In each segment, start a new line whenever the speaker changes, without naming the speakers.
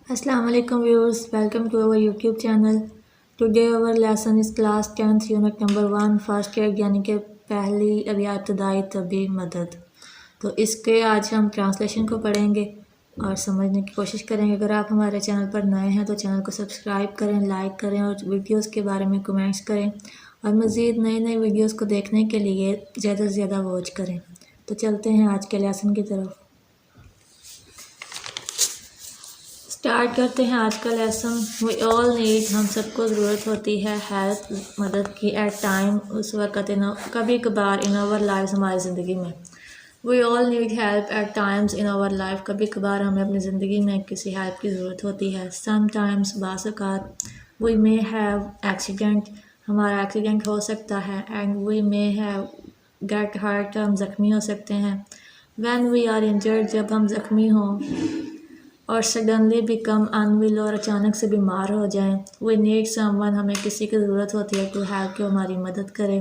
Assalamu alaikum viewers, welcome to our YouTube channel. Today our lesson is class 10th unit number 1 first aid यानी कि पहली या इब्तदाई तबी मदद। तो इसके आज हम ट्रांसलेशन को पढ़ेंगे और समझने की कोशिश करेंगे। अगर आप हमारे चैनल पर नए हैं तो चैनल को सब्सक्राइब करें, लाइक करें और वीडियोस के बारे में कमेंट्स करें और मज़ीद नई नई वीडियोस को देखने के लिए ज़्यादा से ज़्यादा वॉच करें। तो चलते हैं आज के लेसन की तरफ। स्टार्ट करते हैं आज का लेसन। वी ऑल नीड, हम सबको ज़रूरत होती है हेल्प, मदद की। एट टाइम, उस वक़्त, कभी कभार। इन आवर लाइफ, हमारी ज़िंदगी में। We all need help at times in our life, कभी कभार हमें अपनी ज़िंदगी में किसी हेल्प की ज़रूरत होती है। सम टाइम्स, बाज़ औक़ात। वी मे हैव एक्सीडेंट, हमारा एक्सीडेंट हो सकता है। And we may have get hurt, हम ज़ख्मी हो सकते हैं। व्हेन वी आर इंजर्ड, जब हम ज़ख्मी हों। और सडनली बिकम अनविल, और अचानक से बीमार हो जाएं। वी नीड समवन, हमें किसी की ज़रूरत होती है टू हेल्प, कि हमारी मदद करे।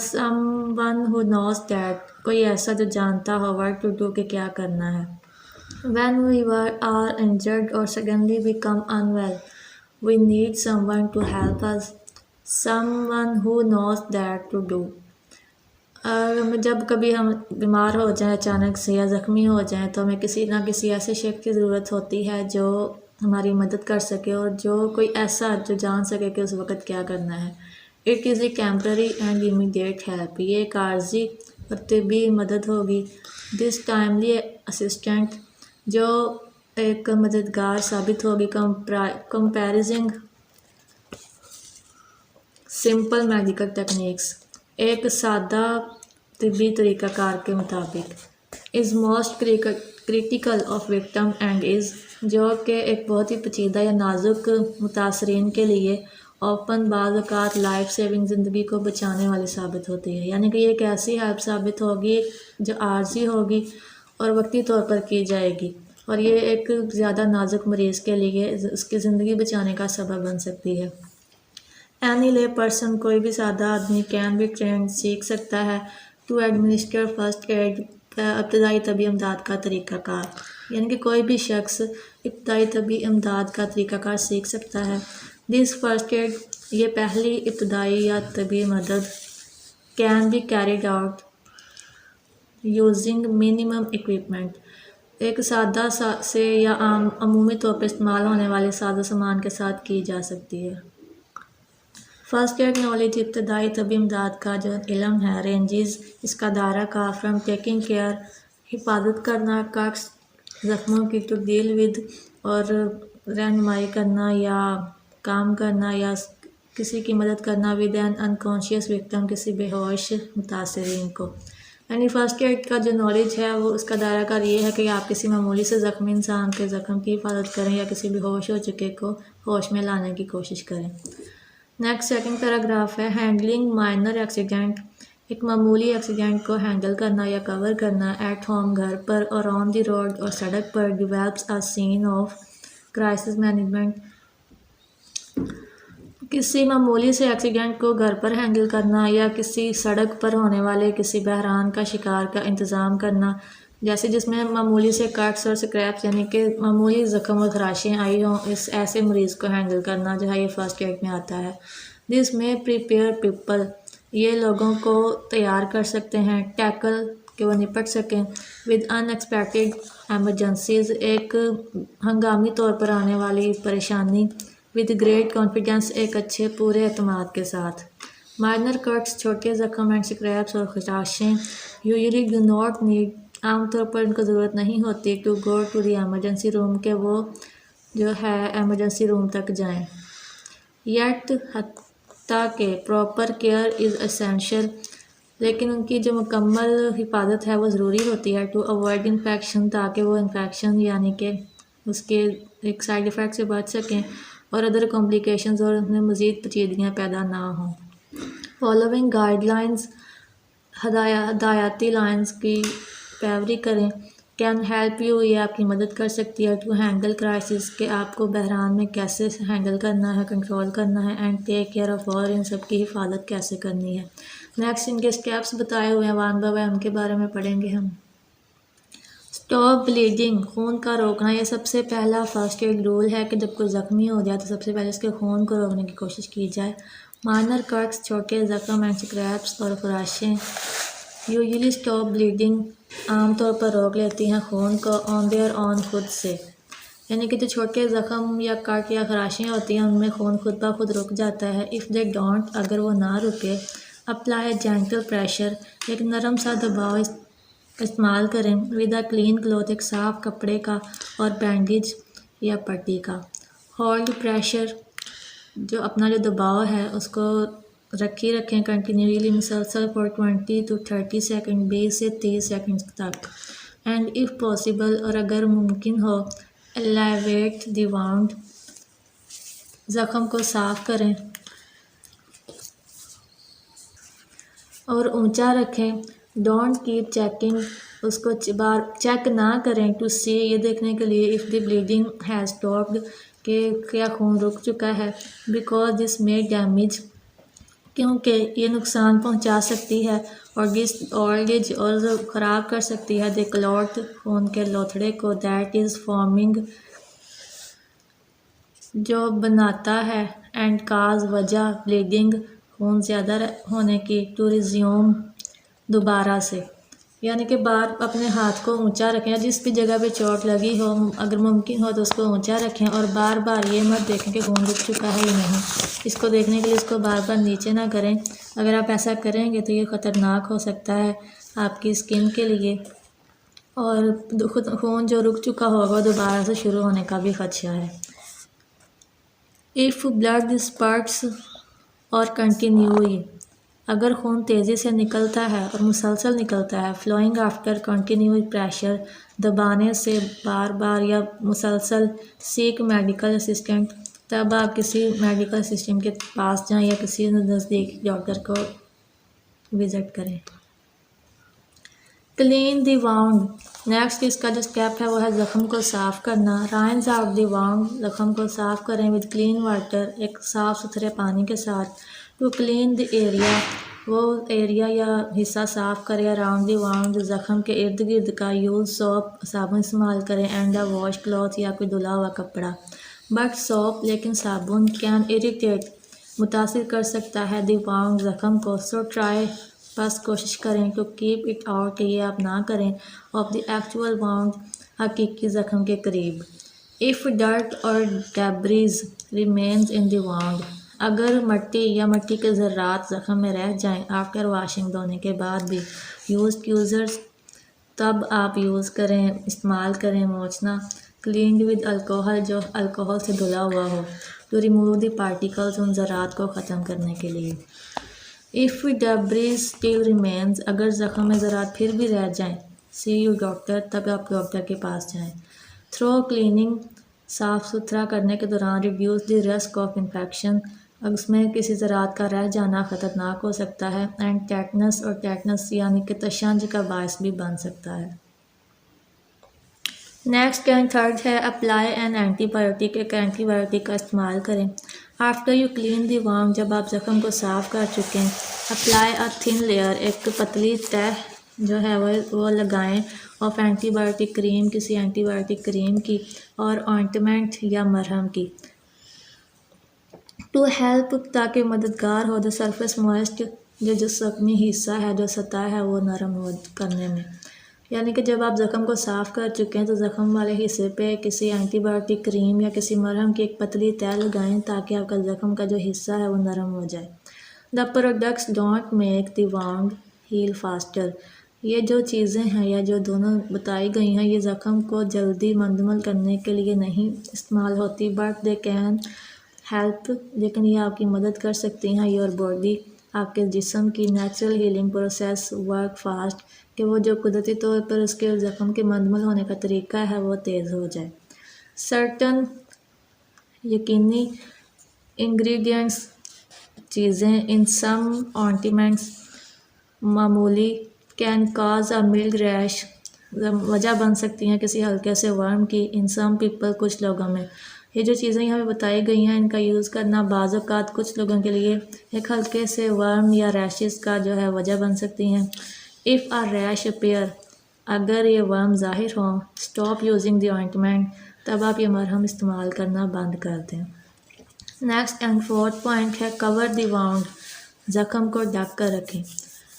समवन हु नोज दैट, कोई ऐसा जो जानता हो व्हाट टू डू, कि क्या करना है। व्हेन वी आर इंजर्ड और suddenly become unwell, we need someone to help us. Someone who knows that to do, जब कभी हम बीमार हो जाएं अचानक से या ज़ख्मी हो जाएं तो हमें किसी ना किसी ऐसे शेख की ज़रूरत होती है जो हमारी मदद कर सके और जो कोई ऐसा जो जान सके कि उस वक़्त क्या करना है। It is a temporary and immediate help, ये एक आर्जी और तबी मदद होगी। दिस टाइमली असिस्टेंट, जो एक मददगार साबित होगी। कंपेरिजिंग सिंपल मेडिकल टेक्निक्स, एक सादा तिब्बी तरीक़ाकार के मुताबिक। Is most critical of victim and is, जो कि एक बहुत ही पेचीदा या नाजुक मुतासरीन के लिए ओपन बाज़ औक़ात लाइफ सेविंग, ज़िंदगी को बचाने वाली साबित होती है। यानी कि ये एक ऐसी हेल्प साबित होगी जो आर्जी होगी और वक्ती तौर पर की जाएगी और ये एक ज़्यादा नाजुक मरीज़ के लिए उसकी ज़िंदगी बचाने का सबब बन सकती है। एनी ले पर्सन, कोई भी सादा आदमी। कैन बी ट्रेंड, सीख सकता है। टू एडमिनिस्टर फर्स्ट एड, इब्तदाई तबी इमदाद का तरीक़ाकार, यानी कि कोई भी शख्स इब्तदाई तबी इमदाद का तरीक़ाकार सीख सकता है। दिस फर्स्ट एड, ये पहली इब्तदाई या तबी मदद। Can be carried out using minimum equipment, एक सादा से या अमूमी तौर पर इस्तेमाल होने वाले सादा सामान के साथ की जा सकती है। फर्स्ट एड नॉलेज, इब्तदाई तबी इमदाद का जो इल्म है, रेंजेस, इसका दायरा का। फ्रॉम टेकिंग केयर, हिफाजत करना, कट्स, ज़ख्मों की, टू डील विद, और रहनुमाई करना या काम करना या किसी की मदद करना। विद एन अनकॉन्शियस विक्टिम, किसी बेहोश मुतासरीन को। यानी फ़र्स्ट एड का जो नॉलेज है वो उसका दायरा कार ये है कि आप किसी मामूली से ज़ख्मी इंसान के ज़ख्म की हिफाजत करें या किसी बेहोश हो चुके को होश में लाने की कोशिश करें। नेक्स्ट सेकंड पैराग्राफ है हैंडलिंग माइनर एक्सीडेंट, एक मामूली एक्सीडेंट को हैंडल करना या कवर करना। एट होम, घर पर, और ऑन द रोड, और सड़क पर। Develops a scene of crisis management, किसी मामूली से एक्सीडेंट को घर पर हैंडल करना या किसी सड़क पर होने वाले किसी बहरान का शिकार का इंतज़ाम करना, जैसे जिसमें मामूली से कट्स और स्क्रैप्स यानी कि मामूली ज़ख्म और खराशें आई हों, इस ऐसे मरीज़ को हैंडल करना जो है ये फ़र्स्ट एड में आता है। दिस में प्रिपेयर पीपल, ये लोगों को तैयार कर सकते हैं। टैकल, कि वो निपट सकें। विद अनएक्सपेक्टेड एमरजेंसीज, एक हंगामी तौर पर आने वाली परेशानी। विद ग्रेट कॉन्फिडेंस, एक अच्छे पूरे एतमाद के साथ। माइनर कट्स, छोटे ज़ख्म, एंड स्क्रैप्स, और खराशें। यूजुअली डू नॉट नीड, आमतौर पर इनको ज़रूरत नहीं होती। To go to the emergency room, के वो जो है एमरजेंसी रूम तक जाएं। येट, हत्ता के, प्रॉपर केयर इज़ एसेंशियल, लेकिन उनकी जो मुकम्मल हिफाजत है वो ज़रूरी होती है। टू अवॉइड इन्फेक्शन, ताकि वो इन्फेक्शन यानी कि उसके एक साइड इफ़ेक्ट से बच सकें और अदर कॉम्प्लिकेशंस, और उनमें मज़ीद पेचीदगियाँ पैदा ना हों। फॉलोइंग गाइडलाइंस, हदायती लाइंस की पैरवी करें। कैन हेल्प यू, ये आपकी मदद कर सकती है। टू हैंडल क्राइसिस, के आपको बहरान में कैसे हैंडल करना है, कंट्रोल करना है। एंड टेक केयर ऑफ़, और इन सब की हिफाजत कैसे करनी है। नेक्स्ट इनके स्टेप्स बताए हुए हैं वन बाय वन, उनके बारे में पढ़ेंगे हम। स्टॉप ब्लीडिंग, खून का रोकना। ये सबसे पहला फर्स्ट एड रूल है कि जब कोई ज़ख्मी हो जाए तो सबसे पहले इसके खून को रोकने की कोशिश की जाए। माइनर कट्स, छोटे ज़ख्म एंड स्क्रैप्स और खराशें यूजुअली स्टॉप ब्लीडिंग, आमतौर पर रोक लेती हैं खून को ऑन देयर ऑन, खुद से। यानी कि जो छोटे ज़ख्म या कट या खराशें होती हैं उनमें खून खुद ब खुद रुक जाता है। इफ़ दे डोंट, अगर वो ना रुके, अप्लाई जेंटल प्रेशर, एक नरम सा दबाव इस्तेमाल करें। विद अ क्लीन क्लॉथ, एक साफ़ कपड़े का और बैंडेज या पट्टी का। होल्ड प्रेशर, जो अपना जो दबाव है उसको रखें कंटिन्यूली, मुसलसल फॉर 20 to 30 सेकेंड, 20 से 30 सेकेंड तक। एंड इफ़ पॉसिबल, और अगर मुमकिन हो, एलिवेट द वाउंड, ज़ख्म को साफ़ करें और ऊंचा रखें। डोंट कीप चेकिंग, उसको बार चेक ना करें। टू सी, ये देखने के लिए, if the bleeding has stopped, कि क्या खून रुक चुका है। बिकॉज दिस मे डैमेज, क्योंकि ये नुकसान पहुंचा सकती है। और दिस ऑर्गेज, और ख़राब कर सकती है। द क्लॉट, खून के लोथड़े को। दैट इज़ फॉर्मिंग, जो बनाता है। एंड काज, वजह, ब्लीडिंग, खून ज़्यादा होने की। टू रिज्यूम, दोबारा से। यानी कि बार अपने हाथ को ऊंचा रखें, जिस भी जगह पे चोट लगी हो अगर मुमकिन हो तो उसको ऊंचा रखें और बार बार ये मत देखें कि खून रुक चुका है या नहीं। इसको देखने के लिए इसको बार बार नीचे ना करें। अगर आप ऐसा करेंगे तो ये ख़तरनाक हो सकता है आपकी स्किन के लिए, और खून जो रुक चुका होगा दोबारा से शुरू होने का भी खदशा है। इफ़ ब्लड स्पर्ट्स और कंटिन्यू, अगर खून तेज़ी से निकलता है और मुसलसल निकलता है। फ्लोइंग आफ्टर कंटिन्यूस प्रेशर, दबाने से बार बार या मुसलसल। सीक मेडिकल असिस्टेंट, तब आप किसी मेडिकल असिस्टेंट के पास जाएं या किसी नज़दीकी डॉक्टर को विज़िट करें। क्लीन द वाउंड, नेक्स्ट इसका जो स्टेप है वो है ज़ख्म को साफ़ करना। राइंस आउट द वाउंड, ज़ख्म को साफ़ करें विद क्लीन वाटर, एक साफ़ सुथरे पानी के साथ। टू क्लीन द एरिया, वो एरिया या हिस्सा साफ़ करें अराउंड द वाउंड, ज़ख्म के इर्द गिर्द का। यूज़ सोप, साबुन इस्तेमाल करें। एंड अ वॉश क्लॉथ, या कोई धुला हुआ कपड़ा। बट सोप, लेकिन साबुन, कैन इरिटेट, मुतासिर कर सकता है। द वाउंड, ज़ख्म को। सो ट्राई, बस कोशिश करें। टू कीप इट आउट, कि ये आप ना करें। ऑफ द एक्चुअल वाउंड, हकीकी ज़ख्म के करीब। इफ़ डर्ट और debris remains in the wound, अगर मट्टी या मट्टी के ज़र्रात ज़ख्म में रह जाएं आफ्टर वाशिंग, धोने के बाद भी। यूज़ क्यूज़र्स, तब आप यूज़ करें, इस्तेमाल करें मोचना। क्लीन विद अल्कोहल, जो अल्कोहल से धुला हुआ हो। टू रिमूव द पार्टिकल्स, उन ज़रात को ख़त्म करने के लिए। इफ़ डेब्रीज स्टिल रिमेन्स, अगर ज़ख्म में ज़रात फिर भी रह जाएं, सी यू डॉक्टर, तब आप डॉक्टर के पास जाएं। थ्रो क्लीनिंग, साफ़ सुथरा करने के दौरान। Reduce the risk of infection, उसमें किसी ज़रात का रह जाना ख़तरनाक हो सकता है। एंड टेटनस, और टेटनस यानी कि तशंज का बायस भी बन सकता है। नेक्स्ट एंड थर्ड है अप्लाई एन एंटीबायोटिक, एक एंटीबायोटिक का इस्तेमाल करें। After you clean the wound, जब आप ज़ख्म को साफ़ कर चुके हैं। अप्लाई अ थिन लेयर, एक पतली तह जो है वो लगाएं। ऑफ एंटीबायोटिक क्रीम, किसी एंटीबायोटिक क्रीम की, और ऑइंटमेंट या मरहम की। टू हेल्प, ताकि मददगार हो। द सरफेस मॉइस्ट, जो ज़ख्मी हिस्सा है, जो सतह है, वो नरम हो करने में। यानी कि जब आप ज़ख्म को साफ़ कर चुके हैं तो ज़ख्म वाले हिस्से पे किसी एंटीबायोटिक क्रीम या किसी मरहम की एक पतली तह लगाएं, ताकि आपका ज़ख्म का जो हिस्सा है वो नरम हो जाए। The products don't make the wound heal faster, ये जो चीज़ें हैं या जो दोनों बताई गई हैं, ये ज़ख्म को जल्दी मंदमल करने के लिए नहीं इस्तेमाल होती। बट दे कैन हेल्प, लेकिन ये आपकी मदद कर सकती हैं। योर बॉडी, आपके जिस्म की natural healing process work fast, कि वो जो कुदरती तौर पर उसके ज़ख्म के मंदमल होने का तरीका है वो तेज़ हो जाए। सर्टन, यकीनी इंग्रेडिएंट्स, चीज़ें। इन सम ऑइंटमेंट्स, मामूली। Can cause a mild rash, वजह बन सकती हैं किसी हल्के से वर्म की। इन सम पीपल, कुछ लोगों में। ये जो चीज़ें यहाँ पे बताई गई हैं इनका यूज़ करना बाज़ औक़ात कुछ लोगों के लिए एक हल्के से वर्म या रैशेस का जो है वजह बन सकती हैं। इफ़ अ रैश अपीयर, अगर ये वर्म ज़ाहिर हों, स्टॉप यूजिंग द ऑइंटमेंट, तब आप ये मरहम इस्तेमाल करना बंद कर दें। नेक्स्ट एंड फोर्थ पॉइंट है कवर द वाउंड, ज़ख़म को ढक कर रखें।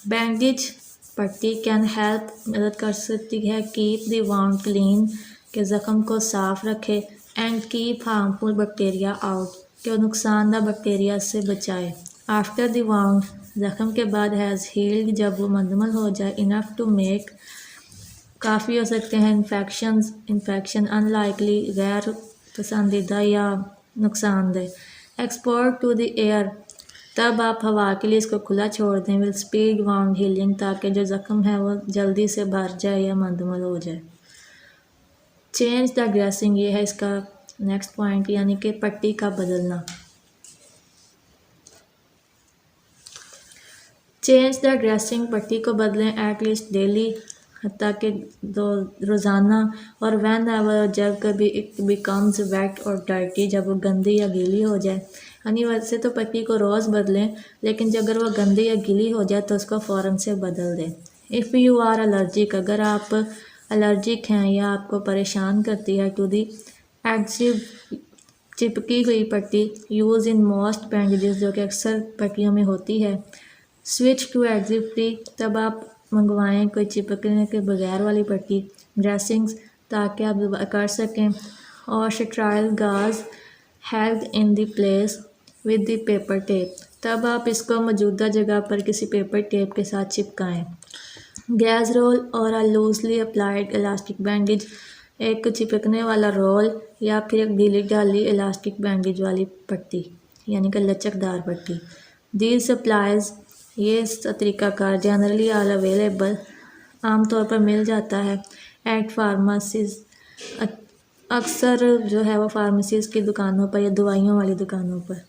बैंडेज पट्टी कैन हेल्प, मदद कर सकती है कीप द वाउंड क्लीन, के ज़ख़म को साफ़ रखे, and keep harmful bacteria out, के नुकसानदा बैक्टीरिया से बचाए। आफ्टर द वाउंड, ज़ख़म के बाद हैज़ हील्ड, जब वो मुकम्मल हो जाए, इनफ टू मेक, काफ़ी हो सकते हैं इन्फेक्शन अनलाइकली, गैर पसंदीदा या नुकसानदेह। एक्सपोर्ट टू द एयर, तब आप हवा के लिए इसको खुला छोड़ दें। विल स्पीड वाउंड हीलिंग, ताकि जो ज़ख़म है वो जल्दी से भर जाए या मुकम्मल हो जाए। चेंज द ड्रेसिंग, ये है इसका नेक्स्ट पॉइंट, यानी कि पट्टी का बदलना। चेंज द ड्रेसिंग, पट्टी को बदलें एट लीस्ट डेली, हत्ता कि रोज़ाना, और वैन एवर, जब कभी इट बिकम्स वेट और डर्टी, जब वो गंदी या गीली हो जाए। यानी वैसे तो पट्टी को रोज़ बदलें, लेकिन जब अगर वो गंदी या गीली हो जाए तो उसको फ़ौरन से बदल दें। इफ़ यू आर एलर्जिक, अगर आप एलर्जिक हैं या आपको परेशान करती है टू दी एडसिव, चिपकी हुई पट्टी, यूज़ इन मोस्ट बैंडेजेस, जो कि अक्सर पट्टियों में होती है। स्विच टू एडसिव फ्री, तब आप मंगवाएं कोई चिपकने के बगैर वाली पट्टी ड्रेसिंग्स, ताकि आप कर सकें। और स्ट्राइल गाज held in the place with the paper tape, तब आप इसको मौजूदा जगह पर किसी पेपर टेप के साथ चिपकाएं। गैस रोल और लूजली अप्लाइड इलास्टिक बैंडेज, एक चिपकने वाला रोल या फिर एक ढीली ढाली इलास्टिक बैंडेज वाली पट्टी, यानी कि लचकदार पट्टी। दीज सप्लाइज, ये तरीक़ाकार जनरली आल अवेलेबल, आमतौर पर मिल जाता है एट फार्मासीज, अक्सर जो है वो फार्मेसीज़ की दुकानों पर या दवाइयों वाली दुकानों पर।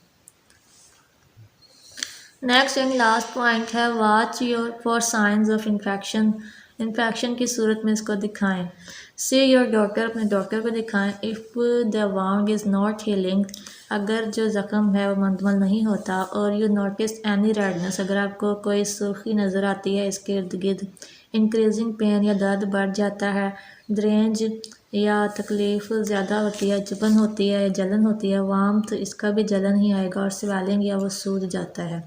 नेक्स्ट एंड लास्ट पॉइंट है watch your for science of infection, infection की सूरत में इसको दिखाएं। सी योर डॉक्टर, अपने डॉक्टर को दिखाएं। If the wound is not healing, अगर जो ज़ख़म है वो मुकम्मल नहीं होता, और यू नोटिस एनी रेडनेस, अगर आपको कोई सुर्खी नज़र आती है इसके इर्द गिर्द, इंक्रीजिंग पेन, या दर्द बढ़ जाता है, ड्रेंज, या तकलीफ़ ज़्यादा होती है, चुभन होती है या जलन होती है, वार्मथ, इसका भी जलन ही आएगा, और स्वेलिंग, या वो सूज जाता है।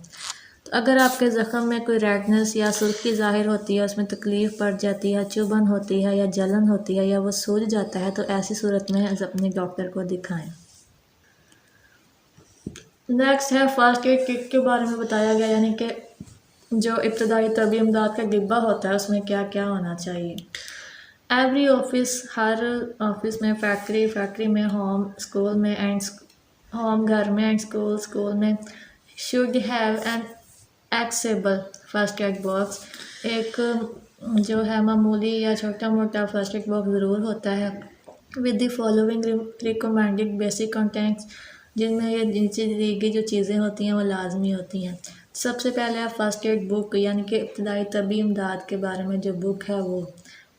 तो अगर आपके ज़ख़म में कोई रेडनेस या सुर्खी ज़ाहिर होती है, उसमें तकलीफ़ बढ़ जाती है, चुभन होती है या जलन होती है, या वो सूज जाता है, तो ऐसी सूरत में अपने डॉक्टर को दिखाएं। नेक्स्ट है फर्स्ट एड किट के बारे में बताया गया, यानी कि जो इब्तदाई तबी इमदाद का डिब्बा होता है उसमें क्या क्या होना चाहिए। एवरी ऑफिस, हर ऑफिस में, फैक्ट्री में, होम, स्कूल में एंड होम, घर में, एंड स्कूल में, should have an accessible first aid box, एक जो है मामूली या छोटा मोटा फर्स्ट एड बॉक्स ज़रूर होता है। With the following recommended basic contents, जिनमें ये नीचे दी गई जो चीज़ें होती हैं वो लाजमी होती हैं। सबसे पहले है फर्स्ट एड बुक, यानी कि इब्तदाई तबी इमदाद के बारे में जो बुक है वो।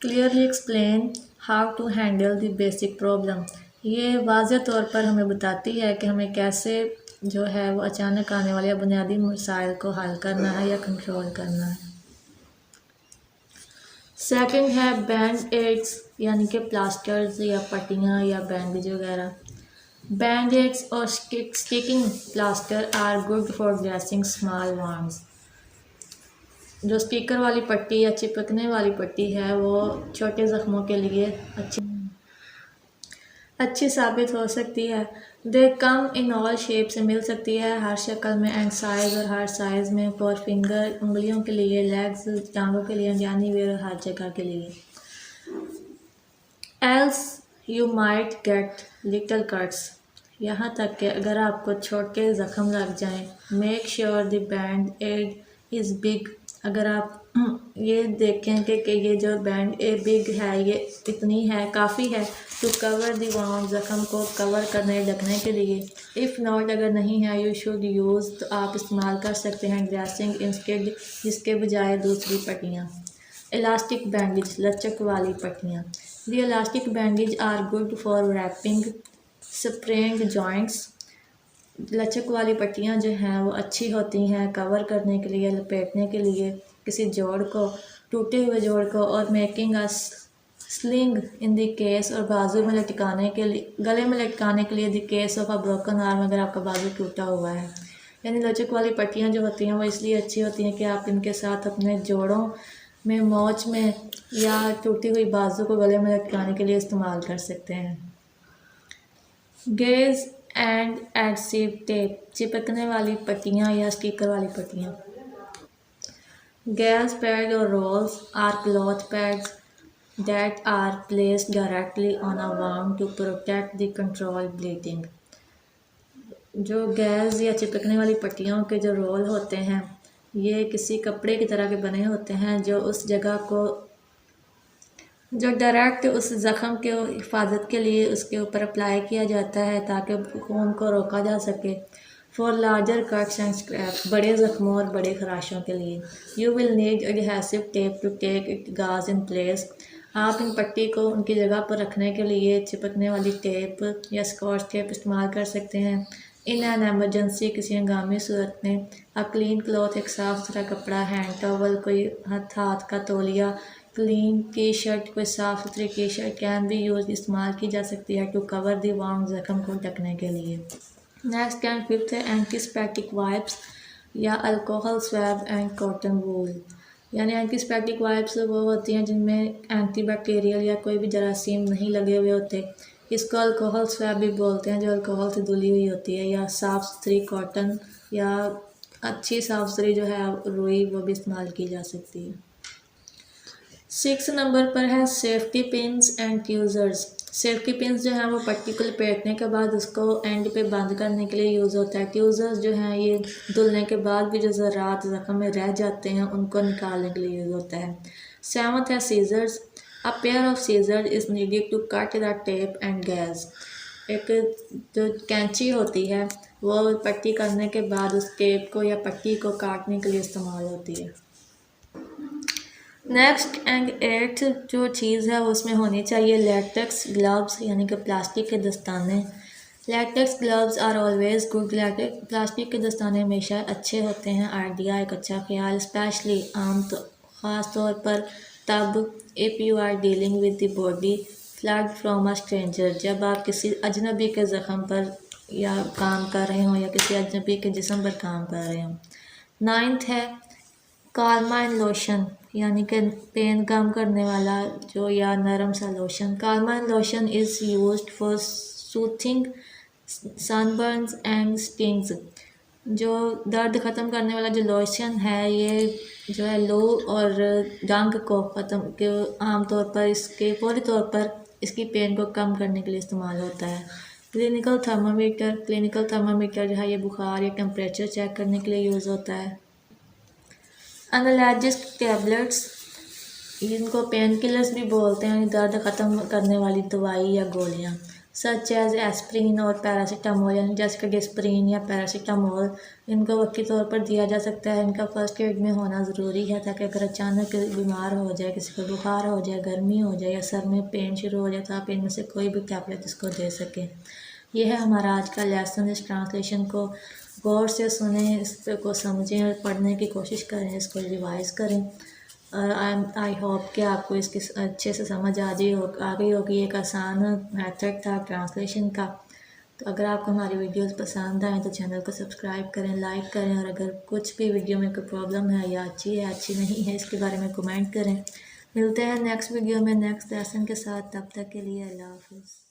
Clearly explain how to handle the basic problem, ये वाज़ेह तौर पर हमें बताती है कि हमें कैसे जो है वो अचानक आने वाले बुनियादी मसाइल को हल करना है या कंट्रोल करना है। सेकंड है बैंड एड्स, यानी कि प्लास्टर्स या पट्टियाँ या बैंडेज वगैरह। बैंड एड्स और sticking plaster are good for dressing small wounds, जो स्टिकर वाली पट्टी या चिपकने वाली पट्टी है वो छोटे ज़ख्मों के लिए अच्छी साबित हो सकती है। दे कम इन ऑल शेप, से मिल सकती है हर शक्ल में, एंड साइज़, और हर साइज़ में, फॉर फिंगर, उंगलियों के लिए, लेग्स, टांगों के लिए, यानी वेयर, हर जगह के लिए। Else you might get little cuts, यहाँ तक कि अगर आपको छोटे ज़ख़म लग जाएं। Make sure the band aid is big, अगर आप ये देखें कि ये जो बैंड ए बिग है, ये इतनी है, काफ़ी है, टू कवर द वाउंड, ज़ख़म को कवर करने, ढकने के लिए। इफ़ नॉट, अगर नहीं है, यू शुड यूज़, तो आप इस्तेमाल कर सकते हैं ड्रेसिंग इंस्टेड, जिसके बजाय दूसरी पट्टियाँ। इलास्टिक बैंडेज, लचक वाली पट्टियाँ। The elastic bandage are good for wrapping spraying joints, लचक वाली पट्टियाँ जो हैं वो अच्छी होती हैं कवर करने के लिए, लपेटने के लिए किसी जोड़ को, टूटे हुए जोड़ को, और making a sling in the case, और बाजू में लटकाने के लिए, गले में लटकाने के लिए the case of a broken arm, अगर आपका बाजू टूटा हुआ है। यानी लचक वाली पट्टियाँ जो होती हैं वो इसलिए अच्छी होती हैं कि आप इनके साथ अपने जोड़ों में, मोच में, या टूटी हुई बाजू को गले में लटकाने के लिए इस्तेमाल कर सकते हैं। गेज एंड एडसिव टेप, चिपकने वाली पट्टियाँ या स्टिकर वाली पट्टियाँ। गैस पैड और rolls are cloth pads that are placed directly on a wound to protect the control bleeding। जो गैस या चिपकने वाली पट्टियों के जो रोल होते हैं, ये किसी कपड़े की तरह के बने होते हैं जो उस जगह को, जो डायरेक्ट उस ज़ख़म के हिफाजत के लिए उसके ऊपर अप्लाई किया जाता है ताकि खून को रोका जा सके। For larger cuts and scrap, बड़े ज़ख्मों और बड़े खराशों के लिए। You will need adhesive tape to take it gauze in place. आप इन पट्टी को उनकी जगह पर रखने के लिए चिपकने वाली टेप या स्कॉच टेप इस्तेमाल कर सकते हैं। इन एन एमरजेंसी, किसी हंगामी सूरत में, अ क्लीन क्लॉथ, एक साफ़ सुथरा कपड़ा, हैंड टॉवल, कोई हाथ का तौलिया, क्लीन टी शर्ट, कोई साफ़ सुथरी T shirt can be use, इस्तेमाल की जा सकती है टू कवर दी वाउंड, ज़ख्म को ढकने के लिए। नेक्स्ट एंड फिफ्थ है एंटीस्पेटिक वाइप्स या alcohol swab and cotton wool. यानी एंटीस्पेटिक वाइप्स वो होती हैं जिनमें एंटीबैक्टीरियल या कोई भी जरासीम नहीं लगे हुए होते। इसको अल्कोहल स्वैब भी बोलते हैं, जो अल्कोहल से धुली हुई होती है, या साफ़ सुथरी कॉटन या अच्छी साफ़ सुथरी जो है रुई, वो भी इस्तेमाल की जा सकती है। 6 नंबर पर है safety pins and tweezers. Safety pins जो हैं वो पट्टी को लपेटने के बाद उसको एंड पे बंद करने के लिए यूज़ होता है। ट्यूज़र्स जो हैं ये धुलने के बाद भी जो ज़रात ज़ख्म में रह जाते हैं उनको निकालने के लिए यूज़ होता है। 7th है scissors. A pair of scissor is needed to cut the tape and gauze. एक जो कैंची होती है वो पट्टी करने के बाद उस टेप को या पट्टी को काटने के लिए इस्तेमाल होती है। नेक्स्ट एंड 8th जो चीज़ है वो उसमें होनी चाहिए लेटेक्स ग्लव्स, यानी कि प्लास्टिक के दस्ताने। Latex gloves are always good. Plastic के दस्ताने हमेशा अच्छे होते हैं। आइडिया, एक अच्छा ख्याल, स्पेशली ख़ास तौर पर तब if you are dealing with the body fluid from a stranger, जब आप किसी अजनबी के ज़ख़म पर या काम कर रहे हों या किसी अजनबी के जिस्म पर काम कर रहे हों। 9th है कार्माइन लोशन, यानी कि पेन कम करने वाला जो या नरम सा lotion. Calamine lotion is used for soothing sunburns and stings. जो दर्द ख़त्म करने वाला जो लोशन है ये जो है लो और जंग को ख़त्म के आमतौर पर इसके फौरी तौर पर इसकी पेन को कम करने के लिए इस्तेमाल होता है। क्लिनिकल थर्मामीटर जो है ये बुखार या टेम्परेचर चेक करने के लिए यूज़ होता है। एनाल्जेसिक टैबलेट्स, इनको पेन किलर्स भी बोलते हैं, दर्द ख़त्म करने वाली दवाई या गोलियाँ, सच एज एस्प्रिन और पैरासीटामोल, यानी जैसे कि डिस्प्रिन या पैरासीटामोल, इनको वक्ती तौर पर दिया जा सकता है। इनका फर्स्ट एड में होना ज़रूरी है ताकि अगर अचानक बीमार हो जाए, किसी को बुखार हो जाए, गर्मी हो जाए या सर में पेन शुरू हो जाए तो आप इनमें से कोई भी टैबलेट इसको दे सकें। यह है हमारा आज का लेसन। इस ट्रांसलेशन को गौर से सुनें, इस को समझें और पढ़ने की कोशिश करें, इसको रिवाइज़ करें। आई होप कि आपको इसकी अच्छे से समझ आ गई होगी। एक आसान मेथड था ट्रांसलेशन का। तो अगर आपको हमारी वीडियोस पसंद आए तो चैनल को सब्सक्राइब करें, लाइक करें, और अगर कुछ भी वीडियो में कोई प्रॉब्लम है या अच्छी नहीं है इसके बारे में कमेंट करें। मिलते हैं नेक्स्ट वीडियो में नेक्स्ट लेसन के साथ। तब तक के लिए अल्लाह हाफ़िज़।